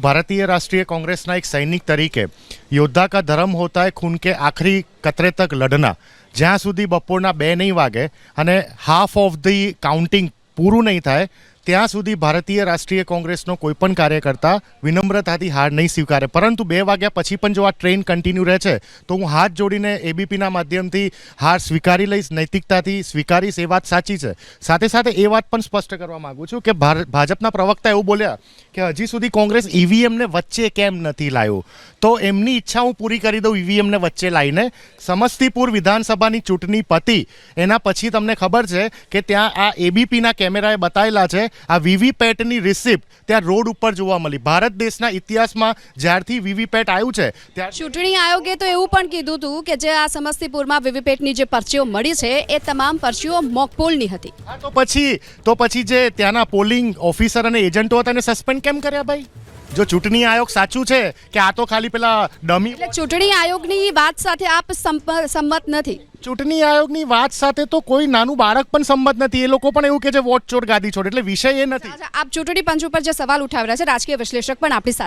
भारतीय राष्ट्रीय कांग्रेसना एक सैनिक तरीके योद्धा का धर्म होता है खून के आखिरी कतरे तक लड़ना। જ્યાં સુધી બપોરના 2 નહીં વાગે અને હાફ ઓફ ધી કાઉન્ટિંગ પૂરું નહીં થાય ત્યાં સુધી ભારતીય રાષ્ટ્રીય કોંગ્રેસનો કોઈ પણ કાર્યકર્તા વિનમ્રતાથી હાર નહીં સ્વીકારે। પરંતુ 2 વાગ્યા પછી પણ જો આ ટ્રેન કન્ટિન્યુ રહે છે તો હું હાથ જોડીને એબીપીના માધ્યમથી હાર સ્વીકારી લઈશ, નૈતિકતાથી સ્વીકારીશ। એ વાત સાચી છે। સાથે સાથે એ વાત પણ સ્પષ્ટ કરવા માગું છું કે ભાજપના પ્રવક્તા એવું બોલ્યા કે હજી સુધી કોંગ્રેસ ઈવીએમને વચ્ચે કેમ નથી લાવ્યો, તો એમની ઈચ્છા હું પૂરી કરી દઉં ઈવીએમને વચ્ચે લાવીને। સમસ્તીપુર વિધાનસભાની ચૂંટણી પતી એના પછી તમને ખબર છે કે ત્યાં આ એબીપીના કેમેરાએ બતાવેલા છે આ વીવીપેટની રિસિપ્ટ ત્યાં રોડ ઉપર જોવા મળી। ભારત દેશના ઇતિહાસમાં જ્યારથી વીવીપેટ આવ્યું છે ત્યાર ચૂંટણી આયોગે તો એવું પણ કીધું હતું કે જે આ સમસ્તીપુરમાં વીવીપેટની જે પરચીઓ મળી છે એ તમામ પરચીઓ મોકપોલની હતી। હા, તો પછી જે ત્યાંના પોલિંગ ઓફિસર અને એજન્ટો હતા એને સસ્પેન્ડ કેમ કર્યા ભાઈ? જો ચૂંટણી આયોગ સાચું છે કે આ તો ખાલી પેલા ડમી, એટલે ચૂંટણી આયોગની વાત સાથે આપ સંમત નથી? ચૂંટણી આયોગની વાત સાથે તો કોઈ નાનું બાળક પણ સંમત નથી। એ લોકો પણ એવું કે છે વોટ ચોર ગાદી છોડ, એટલે વિષય એ નથી। આપ ચૂંટણી પંચ ઉપર જે સવાલ ઉઠાવી રહ્યા છે રાજકીય વિશ્લેષક પણ આપણી સાથે